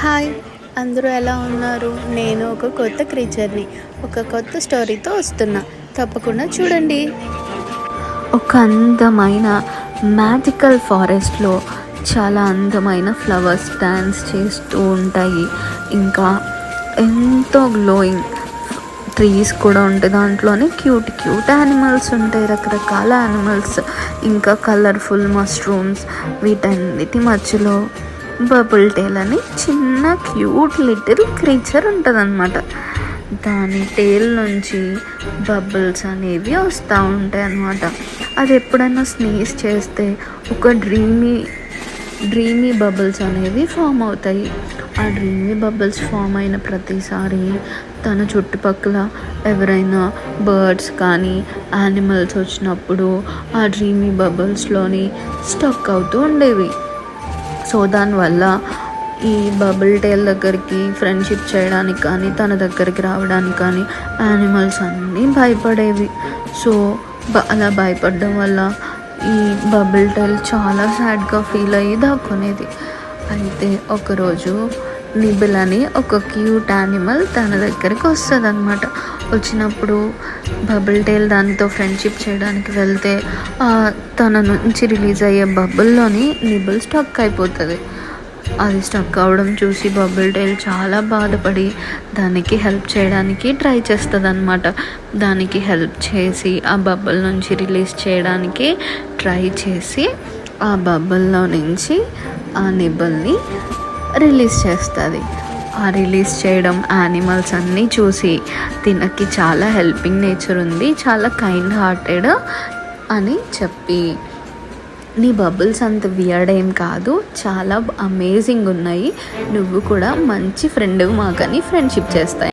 Hi, అందరూ ఎలా ఉన్నారు? నేను ఒక కొత్త క్రీచర్ని ఒక కొత్త స్టోరీతో వస్తున్నా. తప్పకుండా చూడండి. ఒక అందమైన మ్యాజికల్ ఫారెస్ట్లో చాలా అందమైన ఫ్లవర్స్ డ్యాన్స్ చేస్తూ ఉంటాయి. ఇంకా ఎంతో గ్లోయింగ్ ట్రీస్ కూడా ఉంటాయి. దాంట్లోనే క్యూట్ యానిమల్స్ ఉంటాయి, రకరకాల యానిమల్స్, ఇంకా కలర్ఫుల్ మష్రూమ్స్. వీటన్నిటి మధ్యలో బబుల్ టేల్ అని చిన్న క్యూట్ లిటిల్ క్రీచర్ ఉంటుంది అన్నమాట. దాని టేల్ నుంచి బబుల్స్ అనేవి వస్తూ ఉంటాయి అన్నమాట. అది ఎప్పుడైనా స్నీజ్ చేస్తే ఒక డ్రీమీ బబుల్స్ అనేవి ఫామ్ అవుతాయి. ఆ డ్రీమీ బబుల్స్ ఫామ్ అయిన ప్రతిసారి తన చుట్టుపక్కల ఎవరైనా బర్డ్స్ కానీ యానిమల్స్ వచ్చినప్పుడు ఆ డ్రీమీ బబుల్స్లోని స్టక్ అవుతూ ఉండేవి. సో దానివల్ల ఈ బబుల్ టేల్ దగ్గరికి ఫ్రెండ్షిప్ చేయడానికి కానీ తన దగ్గరికి రావడానికి కానీ యానిమల్స్ అన్నీ భయపడేవి. సో అలా భయపడడం వల్ల ఈ బబుల్ టేల్ చాలా సాడ్గా ఫీల్ అయ్యి దాక్కునేది. అయితే ఒకరోజు నిబుల్ అని ఒక క్యూట్ యానిమల్ తన దగ్గరికి వస్తుంది అన్నమాట. వచ్చినప్పుడు బబుల్ టేల్ దానితో ఫ్రెండ్షిప్ చేయడానికి వెళ్తే తన నుంచి రిలీజ్ అయ్యే బబుల్లోని నిబుల్ స్టక్ అయిపోతుంది. అది స్టక్ అవ్వడం చూసి బబుల్ టేల్ చాలా బాధపడి దానికి హెల్ప్ చేయడానికి ట్రై చేస్తుంది అన్నమాట. దానికి హెల్ప్ చేసి ఆ బబుల్ నుంచి రిలీజ్ చేయడానికి ట్రై చేసి ఆ బబుల్లో నుంచి ఆ నిబుల్ని రిలీజ్ చేస్తుంది. ఆ రిలీజ్ చేయడం యానిమల్స్ అన్నీ చూసి దీనికి చాలా హెల్పింగ్ నేచర్ ఉంది, చాలా కైండ్ హార్టెడ్ అని చెప్పి, నీ బబుల్స్ అంత వియర్డ్ ఏం కాదు, చాలా అమేజింగ్ ఉన్నాయి, నువ్వు కూడా మంచి ఫ్రెండ్ మాకని ఫ్రెండ్షిప్ చేస్తాయి.